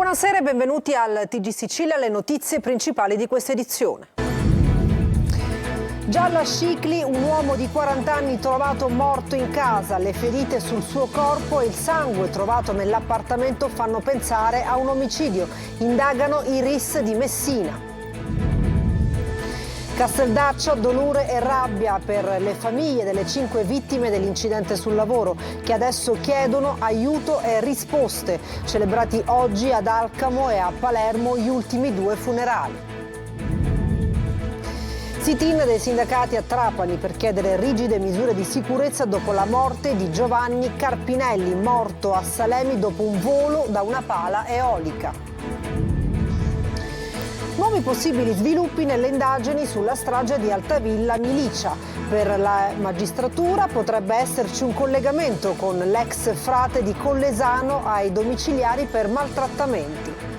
Buonasera e benvenuti al TG Sicilia, le notizie principali di questa edizione. Giallo a Scicli, un uomo di 40 anni trovato morto in casa, le ferite sul suo corpo e il sangue trovato nell'appartamento fanno pensare a un omicidio. Indagano i RIS di Messina. Casteldaccia, dolore e rabbia per le famiglie delle 5 vittime dell'incidente sul lavoro che adesso chiedono aiuto e risposte. Celebrati oggi ad Alcamo e a Palermo gli ultimi 2 funerali. Sit-in dei sindacati a Trapani per chiedere rigide misure di sicurezza dopo la morte di Giovanni Carpinelli, morto a Salemi dopo un volo da una pala eolica. Nuovi possibili sviluppi nelle indagini sulla strage di Altavilla Milicia. Per la magistratura potrebbe esserci un collegamento con l'ex frate di Collesano ai domiciliari per maltrattamenti.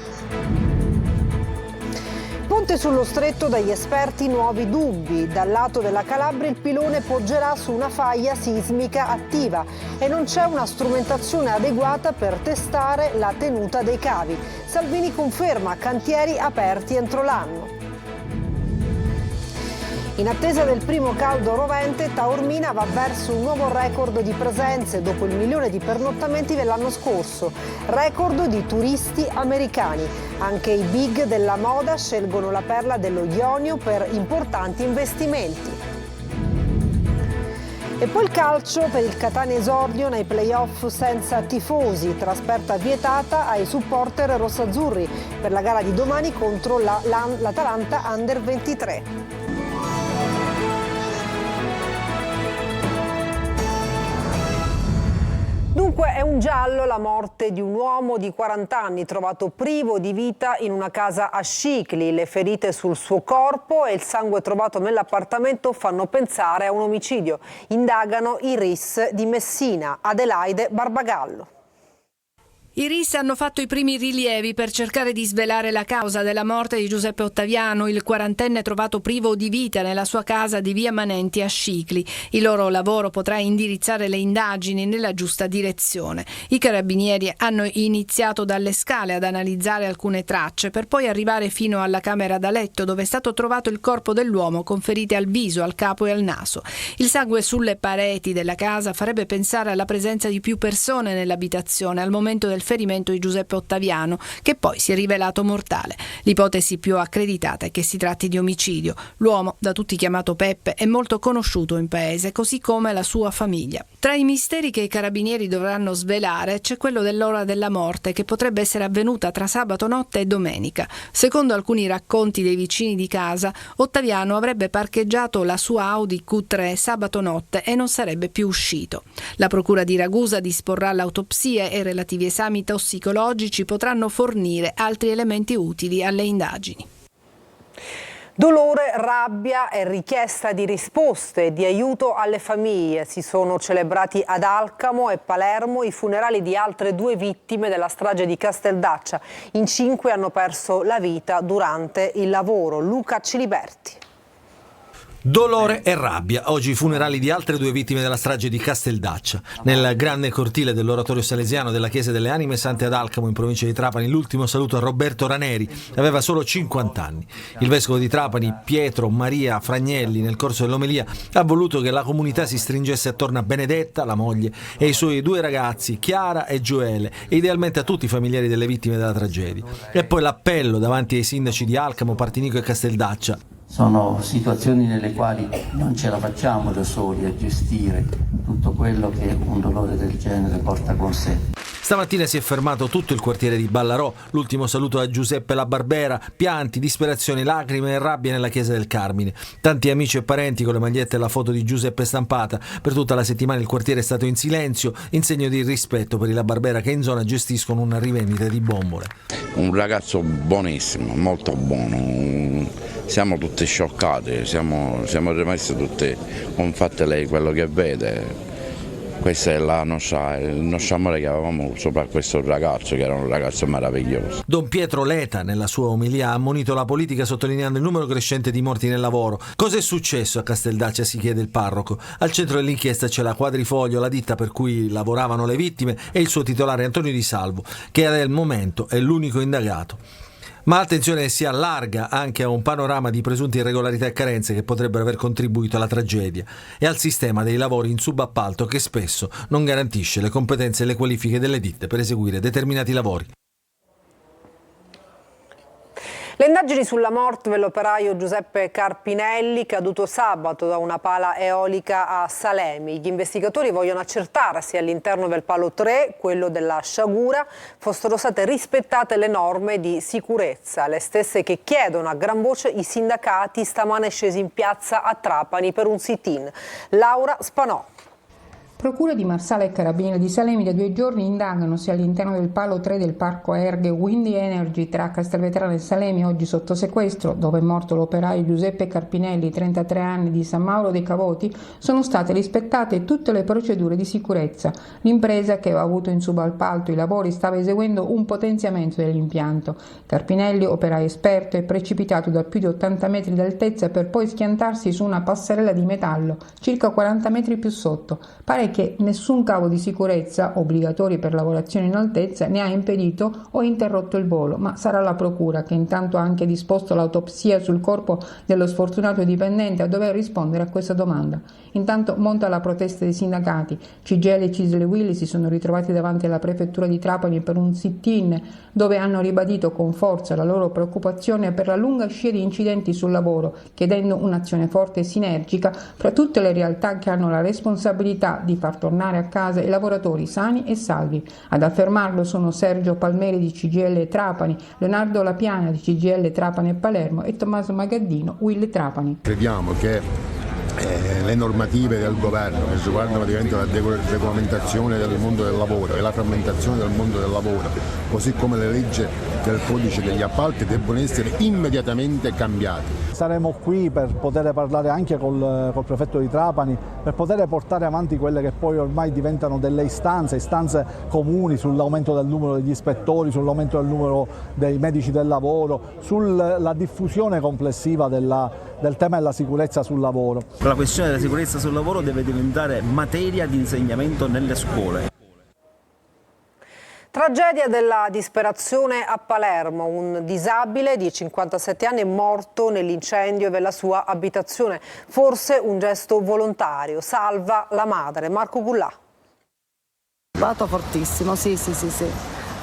Ponte sullo Stretto, dagli esperti nuovi dubbi. Dal lato della Calabria il pilone poggerà su una faglia sismica attiva e non c'è una strumentazione adeguata per testare la tenuta dei cavi. Salvini conferma cantieri aperti entro l'anno. In attesa del primo caldo rovente, Taormina va verso un nuovo record di presenze dopo il 1 milione di pernottamenti dell'anno scorso. Record di turisti americani. Anche i big della moda scelgono la perla dello Ionio per importanti investimenti. E poi il calcio per il Catania esordio nei play-off senza tifosi, trasferta vietata ai supporter rossazzurri per la gara di domani contro l'Atalanta Under 23. Dunque è un giallo la morte di un uomo di 40 anni trovato privo di vita in una casa a Scicli. Le ferite sul suo corpo e il sangue trovato nell'appartamento fanno pensare a un omicidio. Indagano i RIS di Messina. Adelaide Barbagallo. I RIS hanno fatto i primi rilievi per cercare di svelare la causa della morte di Giuseppe Ottaviano, il quarantenne trovato privo di vita nella sua casa di via Manenti a Scicli. Il loro lavoro potrà indirizzare le indagini nella giusta direzione. I carabinieri hanno iniziato dalle scale ad analizzare alcune tracce per poi arrivare fino alla camera da letto dove è stato trovato il corpo dell'uomo con ferite al viso, al capo e al naso. Il sangue sulle pareti della casa farebbe pensare alla presenza di più persone nell'abitazione al momento del ferimento di Giuseppe Ottaviano, che poi si è rivelato mortale. L'ipotesi più accreditata è che si tratti di omicidio. L'uomo, da tutti chiamato Peppe, è molto conosciuto in paese, così come la sua famiglia. Tra i misteri che i carabinieri dovranno svelare c'è quello dell'ora della morte, che potrebbe essere avvenuta tra sabato notte e domenica. Secondo alcuni racconti dei vicini di casa, Ottaviano avrebbe parcheggiato la sua Audi Q3 sabato notte e non sarebbe più uscito. La procura di Ragusa disporrà l'autopsia e relativi esami tossicologici potranno fornire altri elementi utili alle indagini. Dolore, rabbia e richiesta di risposte e di aiuto alle famiglie. Si sono celebrati ad Alcamo e Palermo i funerali di altre 2 vittime della strage di Casteldaccia. In 5 hanno perso la vita durante il lavoro. Luca Ciliberti. Dolore e rabbia. Oggi i funerali di altre 2 vittime della strage di Casteldaccia. Nel grande cortile dell'oratorio salesiano della Chiesa delle Anime Sante ad Alcamo, in provincia di Trapani, l'ultimo saluto a Roberto Raneri. Aveva solo 50 anni. Il vescovo di Trapani, Pietro Maria Fragnelli, nel corso dell'omelia, ha voluto che la comunità si stringesse attorno a Benedetta, la moglie, e ai suoi 2 ragazzi, Chiara e Gioele, e idealmente a tutti i familiari delle vittime della tragedia. E poi l'appello davanti ai sindaci di Alcamo, Partinico e Casteldaccia. Sono situazioni nelle quali non ce la facciamo da soli a gestire tutto quello che un dolore del genere porta con sé. Stamattina si è fermato tutto il quartiere di Ballarò, l'ultimo saluto a Giuseppe La Barbera, pianti, disperazione, lacrime e rabbia nella chiesa del Carmine. Tanti amici e parenti con le magliette e la foto di Giuseppe stampata. Per tutta la settimana il quartiere è stato in silenzio, in segno di rispetto per i La Barbera che in zona gestiscono una rivendita di bombole. Un ragazzo buonissimo, molto buono. Siamo tutti scioccati, siamo rimasti tutti, non fate lei quello che vede. Questo è il nostro amore che avevamo sopra questo ragazzo, che era un ragazzo meraviglioso. Don Pietro Leta, nella sua omelia, ha ammonito la politica sottolineando il numero crescente di morti nel lavoro. Cos'è successo a Casteldaccia, si chiede il parroco. Al centro dell'inchiesta c'è la Quadrifoglio, la ditta per cui lavoravano le vittime, e il suo titolare Antonio Di Salvo, che al momento è l'unico indagato. Ma l'attenzione si allarga anche a un panorama di presunte irregolarità e carenze che potrebbero aver contribuito alla tragedia e al sistema dei lavori in subappalto che spesso non garantisce le competenze e le qualifiche delle ditte per eseguire determinati lavori. Le indagini sulla morte dell'operaio Giuseppe Carpinelli, caduto sabato da una pala eolica a Salemi. Gli investigatori vogliono accertare se all'interno del palo 3, quello della sciagura, fossero state rispettate le norme di sicurezza, le stesse che chiedono a gran voce i sindacati stamane scesi in piazza a Trapani per un sit-in. Laura Spanò. Procure di Marsala e Carabinieri di Salemi da 2 giorni indagano se all'interno del palo 3 del parco Erghe Windy Energy tra Castelvetrano e Salemi, oggi sotto sequestro, dove è morto l'operaio Giuseppe Carpinelli, 33 anni, di San Mauro dei Cavoti, sono state rispettate tutte le procedure di sicurezza. L'impresa, che aveva avuto in subappalto i lavori, stava eseguendo un potenziamento dell'impianto. Carpinelli, operaio esperto, è precipitato da più di 80 metri d'altezza per poi schiantarsi su una passerella di metallo, circa 40 metri più sotto. Pare che nessun cavo di sicurezza, obbligatori per lavorazioni in altezza, ne ha impedito o interrotto il volo, ma sarà la procura, che intanto ha anche disposto l'autopsia sul corpo dello sfortunato dipendente, a dover rispondere a questa domanda. Intanto monta la protesta dei sindacati. CGIL e CISL Willy si sono ritrovati davanti alla prefettura di Trapani per un sit-in, dove hanno ribadito con forza la loro preoccupazione per la lunga scia di incidenti sul lavoro, chiedendo un'azione forte e sinergica fra tutte le realtà che hanno la responsabilità di far tornare a casa i lavoratori sani e salvi. Ad affermarlo sono Sergio Palmeri di CGIL Trapani, Leonardo Lapiana di CGIL Trapani e Palermo e Tommaso Magaddino, Will Trapani. Crediamo che le normative del governo che riguardano praticamente la regolamentazione del mondo del lavoro e la frammentazione del mondo del lavoro, così come le leggi del codice degli appalti, debbono essere immediatamente cambiate. Saremo qui per poter parlare anche col prefetto di Trapani, per poter portare avanti quelle che poi ormai diventano delle istanze comuni sull'aumento del numero degli ispettori, sull'aumento del numero dei medici del lavoro, sulla diffusione complessiva del tema della sicurezza sul lavoro. La questione della sicurezza sul lavoro deve diventare materia di insegnamento nelle scuole. Tragedia della disperazione a Palermo. Un disabile di 57 anni è morto nell'incendio della sua abitazione. Forse un gesto volontario. Salva la madre. Marco Gullà. Bato fortissimo, sì.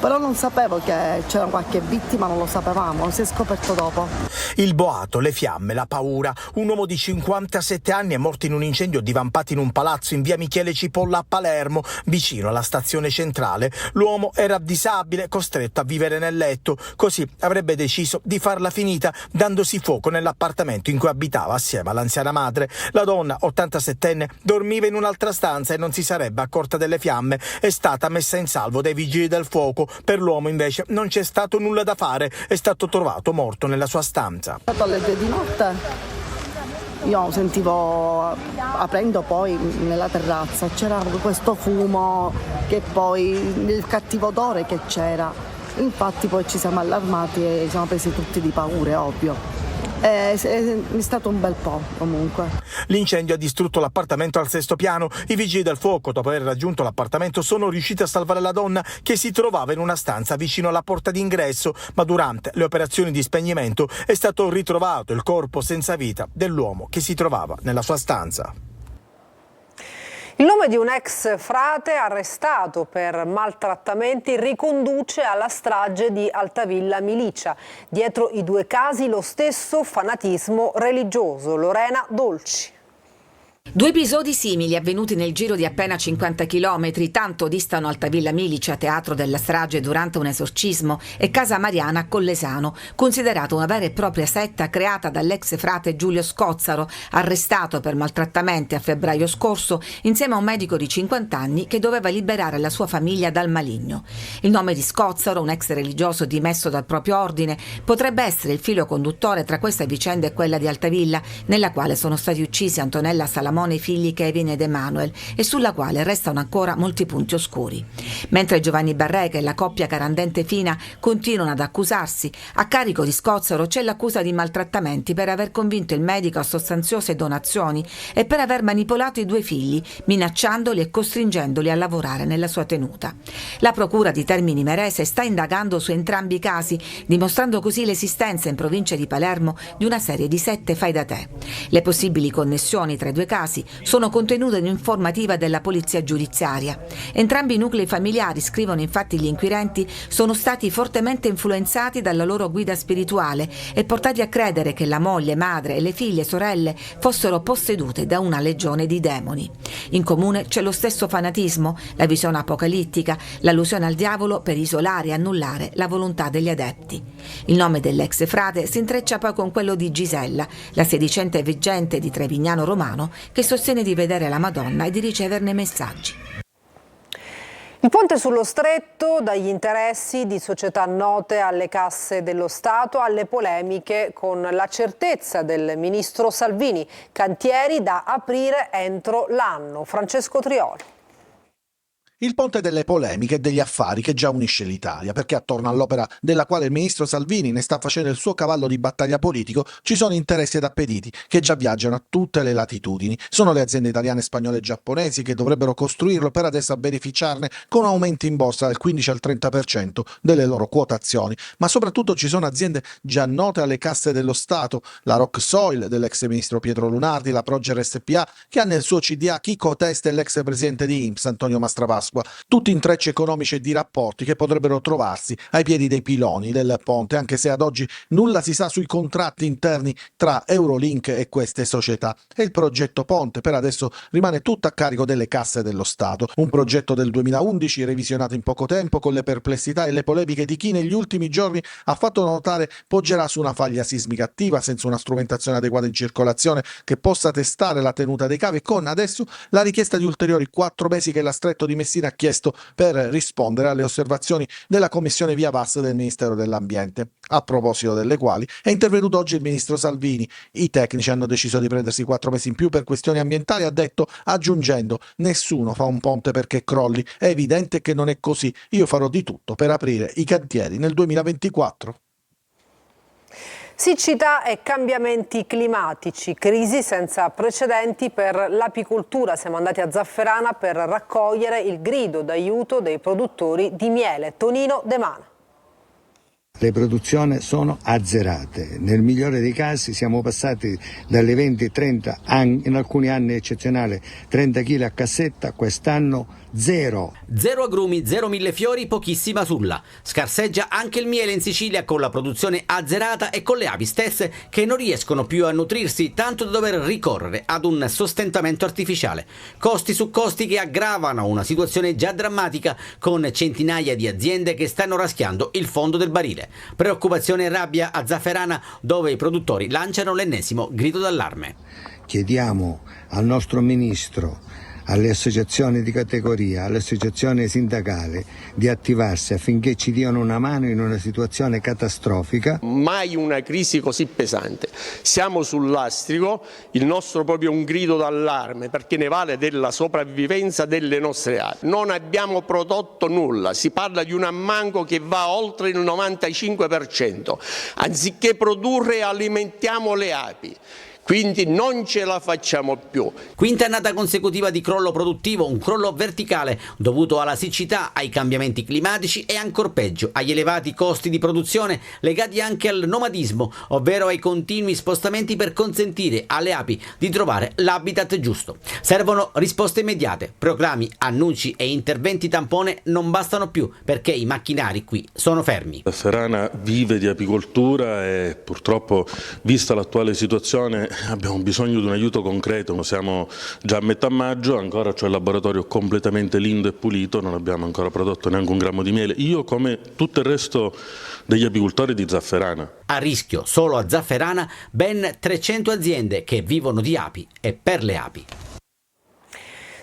Però non sapevo che c'era qualche vittima, non lo sapevamo, si è scoperto dopo. Il boato, le fiamme, la paura. Un uomo di 57 anni è morto in un incendio divampato in un palazzo in via Michele Cipolla a Palermo, vicino alla stazione centrale. L'uomo era disabile, costretto a vivere nel letto. Così avrebbe deciso di farla finita, dandosi fuoco nell'appartamento in cui abitava assieme all'anziana madre. La donna, 87enne, dormiva in un'altra stanza e non si sarebbe accorta delle fiamme. È stata messa in salvo dai vigili del fuoco. Per l'uomo invece non c'è stato nulla da fare, è stato trovato morto nella sua stanza. Alle 2 di notte io sentivo, aprendo poi nella terrazza, c'era questo fumo, che poi il cattivo odore che c'era. Infatti poi ci siamo allarmati e siamo presi tutti di paura, ovvio. È stato un bel po' comunque. L'incendio ha distrutto l'appartamento al 6° piano. I vigili del fuoco, dopo aver raggiunto l'appartamento, sono riusciti a salvare la donna che si trovava in una stanza vicino alla porta d'ingresso, ma durante le operazioni di spegnimento è stato ritrovato il corpo senza vita dell'uomo che si trovava nella sua stanza. Il nome di un ex frate arrestato per maltrattamenti riconduce alla strage di Altavilla Milicia. Dietro i 2 casi lo stesso fanatismo religioso. Lorena Dolci. 2 episodi simili avvenuti nel giro di appena 50 chilometri, tanto distano Altavilla Milicia, teatro della strage durante un esorcismo, e Casa Mariana a Collesano, considerata una vera e propria setta creata dall'ex frate Giulio Scozzaro, arrestato per maltrattamenti a febbraio scorso insieme a un medico di 50 anni che doveva liberare la sua famiglia dal maligno. Il nome di Scozzaro, un ex religioso dimesso dal proprio ordine, potrebbe essere il filo conduttore tra questa vicenda e quella di Altavilla, nella quale sono stati uccisi Antonella Salamone Simone e i figli Kevin ed Emanuel e sulla quale restano ancora molti punti oscuri. Mentre Giovanni Barreca e la coppia Carandente Fina continuano ad accusarsi, a carico di Scozzero c'è l'accusa di maltrattamenti per aver convinto il medico a sostanziose donazioni e per aver manipolato i 2 figli, minacciandoli e costringendoli a lavorare nella sua tenuta. La procura di Termini Imerese sta indagando su entrambi i casi, dimostrando così l'esistenza in provincia di Palermo di una serie di 7 fai da te. Le possibili connessioni tra i 2 casi sono contenute in un'informativa della polizia giudiziaria. Entrambi i nuclei familiari, scrivono infatti gli inquirenti, sono stati fortemente influenzati dalla loro guida spirituale e portati a credere che la moglie, madre e le figlie sorelle fossero possedute da una legione di demoni. In comune c'è lo stesso fanatismo, la visione apocalittica, l'allusione al diavolo per isolare e annullare la volontà degli adepti. Il nome dell'ex frate si intreccia poi con quello di Gisella, la sedicente veggente di Trevignano Romano, che sostiene di vedere la Madonna e di riceverne messaggi. Il ponte sullo Stretto, dagli interessi di società note alle casse dello Stato, alle polemiche con la certezza del ministro Salvini. Cantieri da aprire entro l'anno. Francesco Trioli. Il ponte delle polemiche e degli affari che già unisce l'Italia, perché attorno all'opera della quale il ministro Salvini ne sta facendo il suo cavallo di battaglia politico ci sono interessi ed appetiti che già viaggiano a tutte le latitudini. Sono le aziende italiane, spagnole e giapponesi che dovrebbero costruirlo per adesso beneficiarne con aumenti in borsa del 15 al 30% delle loro quotazioni, ma soprattutto ci sono aziende già note alle casse dello Stato, la Rock Soil dell'ex ministro Pietro Lunardi, la Proger SPA che ha nel suo CDA chi cotesta l'ex presidente di INPS Antonio Mastrapasqua. Tutti intrecci economici e di rapporti che potrebbero trovarsi ai piedi dei piloni del ponte, anche se ad oggi nulla si sa sui contratti interni tra Eurolink e queste società. E il progetto ponte per adesso rimane tutto a carico delle casse dello Stato. Un progetto del 2011 revisionato in poco tempo con le perplessità e le polemiche di chi negli ultimi giorni ha fatto notare poggerà su una faglia sismica attiva senza una strumentazione adeguata in circolazione che possa testare la tenuta dei cavi, con adesso la richiesta di ulteriori 4 mesi che la Stretto di Messina ha chiesto per rispondere alle osservazioni della commissione Via Vas del Ministero dell'Ambiente, a proposito delle quali è intervenuto oggi il ministro Salvini. I tecnici hanno deciso di prendersi 4 mesi in più per questioni ambientali, ha detto, aggiungendo: nessuno fa un ponte perché crolli, è evidente che non è così, io farò di tutto per aprire i cantieri nel 2024. Siccità e cambiamenti climatici, crisi senza precedenti per l'apicoltura. Siamo andati a Zafferana per raccogliere il grido d'aiuto dei produttori di miele. Tonino De Mana. Le produzioni sono azzerate, nel migliore dei casi siamo passati dalle 20-30, in alcuni anni eccezionali 30 kg a cassetta, quest'anno zero. Zero agrumi, zero millefiori, pochissima sulla. Scarseggia anche il miele in Sicilia con la produzione azzerata e con le api stesse che non riescono più a nutrirsi, tanto da dover ricorrere ad un sostentamento artificiale. Costi su costi che aggravano una situazione già drammatica, con centinaia di aziende che stanno raschiando il fondo del barile. Preoccupazione e rabbia a Zafferana, dove i produttori lanciano l'ennesimo grido d'allarme. Chiediamo al nostro ministro, alle associazioni di categoria, alle associazioni sindacali di attivarsi affinché ci diano una mano in una situazione catastrofica. Mai una crisi così pesante. Siamo sul lastrico, il nostro proprio un grido d'allarme perché ne vale della sopravvivenza delle nostre api. Non abbiamo prodotto nulla, si parla di un ammanco che va oltre il 95%. Anziché produrre alimentiamo le api. Quindi non ce la facciamo più. Quinta annata consecutiva di crollo produttivo, un crollo verticale dovuto alla siccità, ai cambiamenti climatici e ancor peggio agli elevati costi di produzione legati anche al nomadismo, ovvero ai continui spostamenti per consentire alle api di trovare l'habitat giusto. Servono risposte immediate, proclami, annunci e interventi tampone non bastano più perché i macchinari qui sono fermi. Zafferana vive di apicoltura e purtroppo, vista l'attuale situazione, abbiamo bisogno di un aiuto concreto. Siamo già a metà maggio, ancora c'è il laboratorio completamente lindo e pulito, non abbiamo ancora prodotto neanche un grammo di miele, io come tutto il resto degli apicoltori di Zafferana. A rischio solo a Zafferana ben 300 aziende che vivono di api e per le api.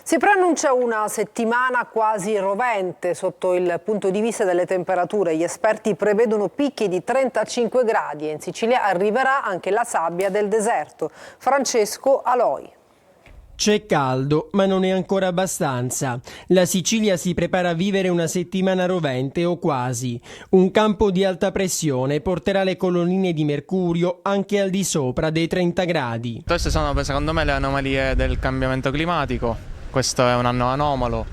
Si preannuncia una settimana quasi rovente sotto il punto di vista delle temperature. Gli esperti prevedono picchi di 35 gradi e in Sicilia arriverà anche la sabbia del deserto. Francesco Aloi. C'è caldo, ma non è ancora abbastanza. La Sicilia si prepara a vivere una settimana rovente o quasi. Un campo di alta pressione porterà le colonnine di mercurio anche al di sopra dei 30 gradi. Queste sono secondo me le anomalie del cambiamento climatico. Questo è un anno anomalo,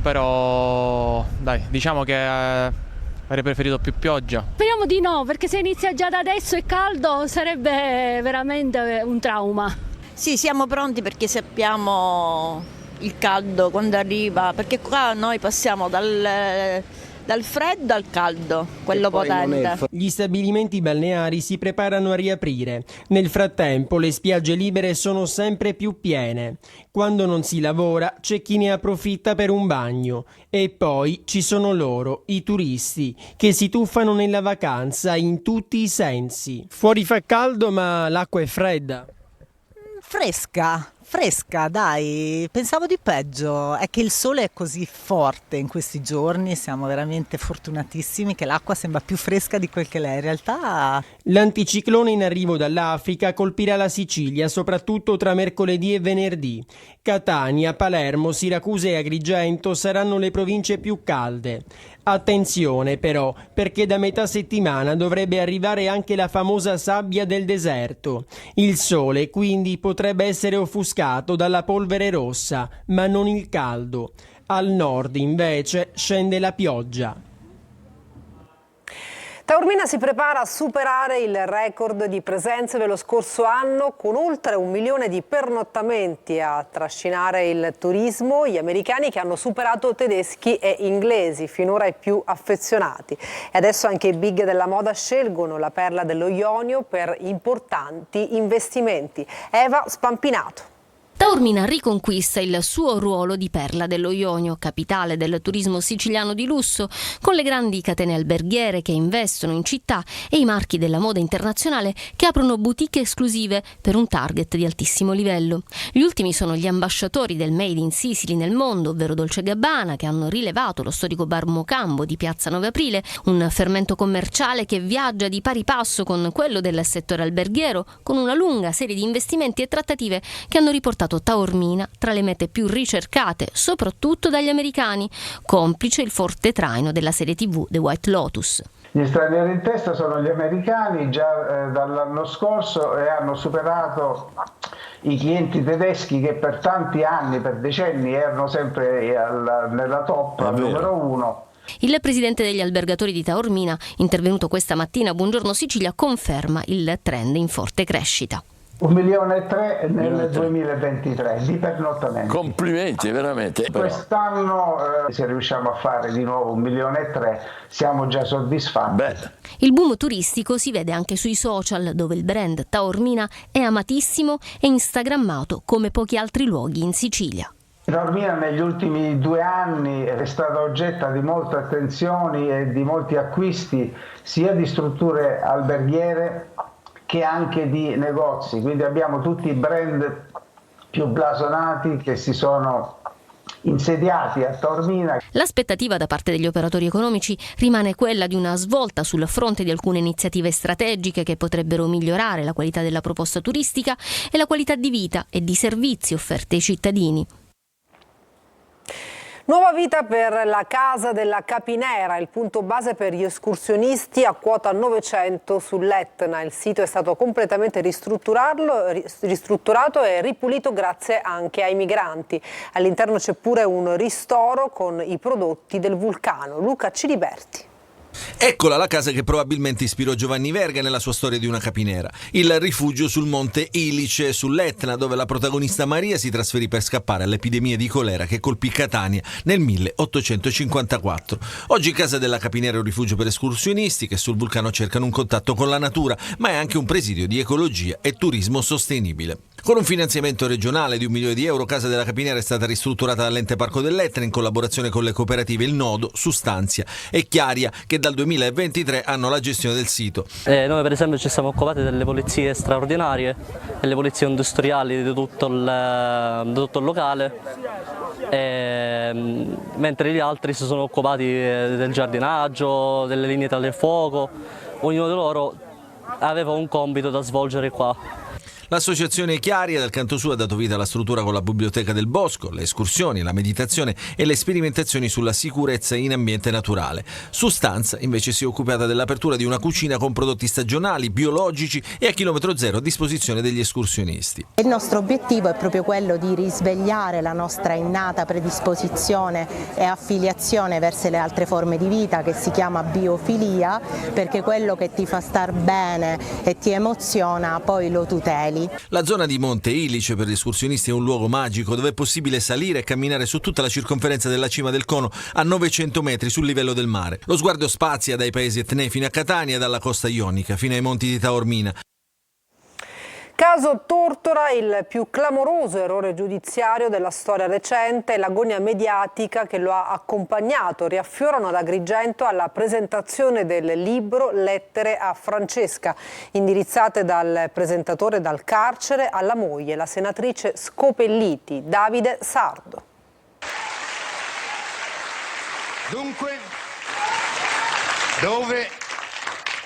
però dai, diciamo che avrei preferito più pioggia. Speriamo di no, perché se inizia già da adesso e caldo sarebbe veramente un trauma. Sì, siamo pronti perché sappiamo il caldo quando arriva, perché qua noi passiamo dal freddo al caldo, quello potente. Gli stabilimenti balneari si preparano a riaprire. Nel frattempo le spiagge libere sono sempre più piene. Quando non si lavora c'è chi ne approfitta per un bagno. E poi ci sono loro, i turisti, che si tuffano nella vacanza in tutti i sensi. Fuori fa caldo ma l'acqua è fredda. Fresca, dai, pensavo di peggio, è che il sole è così forte in questi giorni, siamo veramente fortunatissimi che l'acqua sembra più fresca di quel che l'è, in realtà. L'anticiclone in arrivo dall'Africa colpirà la Sicilia soprattutto tra mercoledì e venerdì. Catania, Palermo, Siracusa e Agrigento saranno le province più calde. Attenzione però, perché da metà settimana dovrebbe arrivare anche la famosa sabbia del deserto. Il sole quindi potrebbe essere offuscato dalla polvere rossa, ma non il caldo. Al nord invece scende la pioggia. Taormina si prepara a superare il record di presenze dello scorso anno con oltre 1 milione di pernottamenti a trascinare il turismo, gli americani che hanno superato tedeschi e inglesi, finora i più affezionati. E adesso anche i big della moda scelgono la perla dello Ionio per importanti investimenti. Eva Spampinato. Taormina riconquista il suo ruolo di perla dello Ionio, capitale del turismo siciliano di lusso, con le grandi catene alberghiere che investono in città e i marchi della moda internazionale che aprono boutique esclusive per un target di altissimo livello. Gli ultimi sono gli ambasciatori del Made in Sicily nel mondo, ovvero Dolce & Gabbana, che hanno rilevato lo storico bar Mocambo di Piazza 9 Aprile, un fermento commerciale che viaggia di pari passo con quello del settore alberghiero, con una lunga serie di investimenti e trattative che hanno riportato Taormina tra le mete più ricercate, soprattutto dagli americani, complice il forte traino della serie TV The White Lotus. Gli stranieri in testa sono gli americani già dall'anno scorso e hanno superato i clienti tedeschi che per tanti anni, per decenni, erano sempre nella top, al numero 1. Il presidente degli albergatori di Taormina, intervenuto questa mattina a Buongiorno Sicilia, conferma il trend in forte crescita. 1,3 milioni nel 2023 di pernottamenti. Complimenti, veramente. Quest'anno se riusciamo a fare di nuovo 1,3 milioni siamo già soddisfatti. Il boom turistico si vede anche sui social, dove il brand Taormina è amatissimo e instagrammato come pochi altri luoghi in Sicilia. Taormina negli ultimi 2 anni è stata oggetto di molte attenzioni e di molti acquisti sia di strutture alberghiere che anche di negozi, quindi abbiamo tutti i brand più blasonati che si sono insediati a Taormina. L'aspettativa da parte degli operatori economici rimane quella di una svolta sul fronte di alcune iniziative strategiche che potrebbero migliorare la qualità della proposta turistica e la qualità di vita e di servizi offerti ai cittadini. Nuova vita per la Casa della Capinera, il punto base per gli escursionisti a quota 900 sull'Etna. Il sito è stato completamente ristrutturato e ripulito grazie anche ai migranti. All'interno c'è pure un ristoro con i prodotti del vulcano. Luca Ciliberti. Eccola la casa che probabilmente ispirò Giovanni Verga nella sua storia di una capinera. Il rifugio sul monte Ilice, sull'Etna, dove la protagonista Maria si trasferì per scappare all'epidemia di colera che colpì Catania nel 1854. Oggi Casa della Capinera è un rifugio per escursionisti che sul vulcano cercano un contatto con la natura, ma è anche un presidio di ecologia e turismo sostenibile. Con un finanziamento regionale di 1 milione di euro, Casa della Capinera è stata ristrutturata dall'Ente Parco dell'Etna in collaborazione con le cooperative Il Nodo, Sustanzia e Chiaria, che dal 2023 hanno la gestione del sito. Noi per esempio ci siamo occupati delle pulizie straordinarie, delle pulizie industriali di tutto il locale, mentre gli altri si sono occupati del giardinaggio, delle linee tagliafuoco. Ognuno di loro aveva un compito da svolgere qua. L'associazione Chiaria dal canto suo ha dato vita alla struttura con la biblioteca del bosco, le escursioni, la meditazione e le sperimentazioni sulla sicurezza in ambiente naturale. Sustanza invece si è occupata dell'apertura di una cucina con prodotti stagionali, biologici e a chilometro zero a disposizione degli escursionisti. Il nostro obiettivo è proprio quello di risvegliare la nostra innata predisposizione e affiliazione verso le altre forme di vita, che si chiama biofilia, perché quello che ti fa star bene e ti emoziona poi lo tuteli. La zona di Monte Ilice per gli escursionisti è un luogo magico dove è possibile salire e camminare su tutta la circonferenza della cima del cono a 900 metri sul livello del mare. Lo sguardo spazia dai paesi etnei fino a Catania e dalla costa ionica fino ai monti di Taormina. Caso Tortora, il più clamoroso errore giudiziario della storia recente e l'agonia mediatica che lo ha accompagnato riaffiorano ad Agrigento alla presentazione del libro Lettere a Francesca, indirizzate dal presentatore dal carcere alla moglie, la senatrice Scopelliti, Davide Sardo. Dunque, dove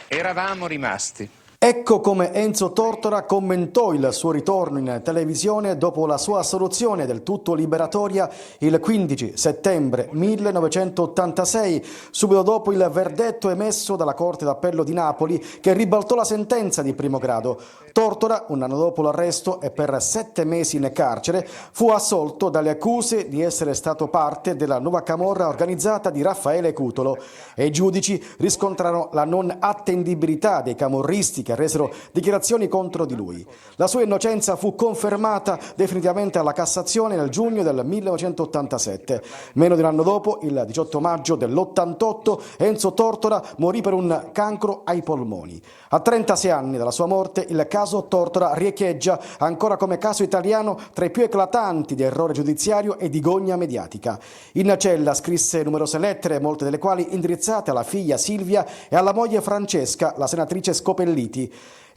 eravamo rimasti? Ecco come Enzo Tortora commentò il suo ritorno in televisione dopo la sua assoluzione del tutto liberatoria il 15 settembre 1986, subito dopo il verdetto emesso dalla Corte d'Appello di Napoli che ribaltò la sentenza di primo grado. Tortora, un anno dopo l'arresto e per 7 mesi in carcere, fu assolto dalle accuse di essere stato parte della nuova camorra organizzata di Raffaele Cutolo e i giudici riscontrarono la non attendibilità dei camorristi che resero dichiarazioni contro di lui. La sua innocenza fu confermata definitivamente alla Cassazione nel giugno del 1987. Meno di un anno dopo, il 18 maggio dell'88, Enzo Tortora morì per un cancro ai polmoni. A 36 anni dalla sua morte, il caso Tortora riecheggia ancora come caso italiano tra i più eclatanti di errore giudiziario e di gogna mediatica. In cella scrisse numerose lettere, molte delle quali indirizzate alla figlia Silvia e alla moglie Francesca, la senatrice Scopelliti.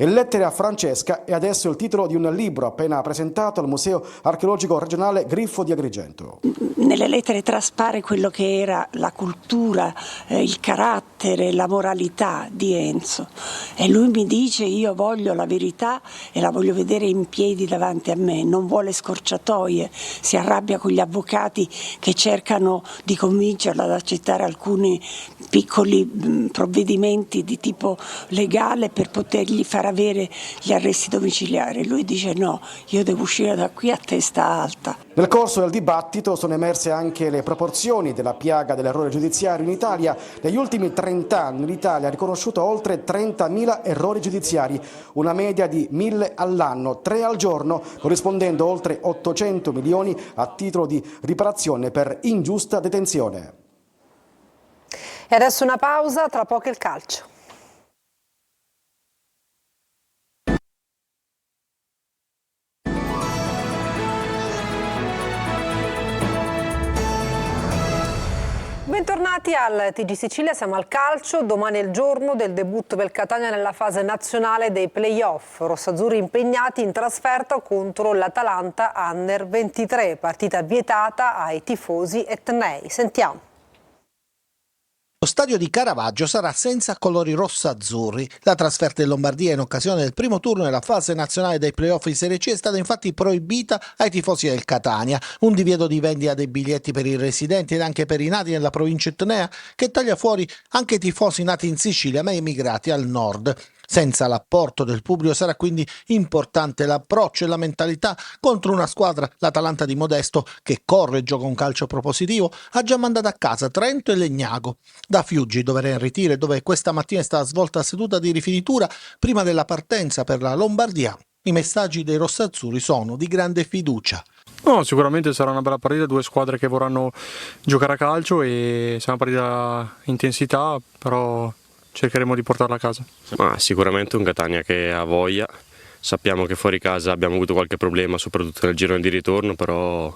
E Lettere a Francesca è adesso il titolo di un libro appena presentato al Museo Archeologico Regionale Griffo di Agrigento. Nelle lettere traspare quello che era la cultura, il carattere, la moralità di Enzo. E lui mi dice: io voglio la verità e la voglio vedere in piedi davanti a me, non vuole scorciatoie, si arrabbia con gli avvocati che cercano di convincerlo ad accettare alcuni piccoli provvedimenti di tipo legale per potergli far avere gli arresti domiciliari. Lui dice: no, io devo uscire da qui a testa alta. Nel corso del dibattito sono emerse anche le proporzioni della piaga dell'errore giudiziario in Italia. Negli ultimi 30 anni l'Italia ha riconosciuto oltre 30.000 errori giudiziari, una media di 1.000 all'anno, 3 al giorno, corrispondendo oltre 800 milioni a titolo di riparazione per ingiusta detenzione. E adesso una pausa, tra poco il calcio. Bentornati al TG Sicilia, siamo al calcio. Domani è il giorno del debutto del Catania nella fase nazionale dei play-off. Rossazzurri impegnati in trasferta contro l'Atalanta Under 23, partita vietata ai tifosi etnei. Sentiamo. Lo stadio di Caravaggio sarà senza colori rosso-azzurri. La trasferta in Lombardia in occasione del primo turno della fase nazionale dei playoff in Serie C è stata infatti proibita ai tifosi del Catania. Un divieto di vendita dei biglietti per i residenti ed anche per i nati nella provincia etnea che taglia fuori anche i tifosi nati in Sicilia ma emigrati al nord. Senza l'apporto del pubblico sarà quindi importante l'approccio e la mentalità contro una squadra, l'Atalanta di Modesto, che corre e gioca un calcio propositivo, ha già mandato a casa Trento e Legnago. Da Fiuggi, dove era in ritiro e dove questa mattina è stata svolta la seduta di rifinitura prima della partenza per la Lombardia, i messaggi dei rossazzurri sono di grande fiducia. No, sicuramente sarà una bella partita, due squadre che vorranno giocare a calcio e sarà una partita a intensità, però cercheremo di portarla a casa. Ma sicuramente un Catania che ha voglia, sappiamo che fuori casa abbiamo avuto qualche problema soprattutto nel girone di ritorno, però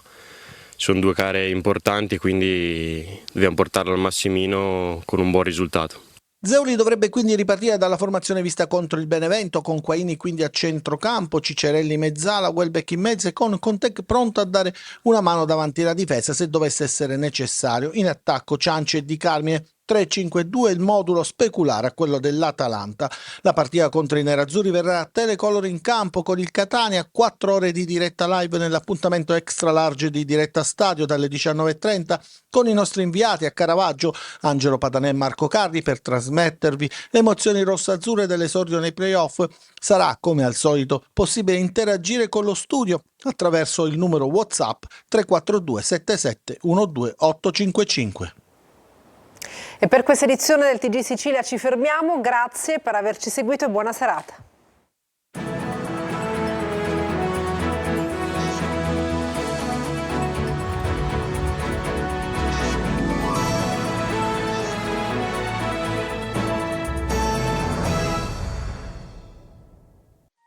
sono due gare importanti, quindi dobbiamo portarlo al massimino con un buon risultato. Zeuli dovrebbe quindi ripartire dalla formazione vista contro il Benevento, con Quaini quindi a centrocampo, Cicerelli mezzala, Welbeck in mezzo e con Contec pronto a dare una mano davanti alla difesa se dovesse essere necessario. In attacco Cianci e Di Carmine, 3-5-2 il modulo speculare a quello dell'Atalanta. La partita contro i nerazzurri verrà a Telecolor in campo con il Catania, 4 ore di diretta live nell'appuntamento extra large di Diretta Stadio dalle 19.30 con i nostri inviati a Caravaggio, Angelo Padanè e Marco Carri, per trasmettervi le emozioni rosso-azzurre dell'esordio nei playoff. Sarà, come al solito, possibile interagire con lo studio attraverso il numero WhatsApp 342 77 12 855. E per questa edizione del TG Sicilia ci fermiamo, grazie per averci seguito e buona serata.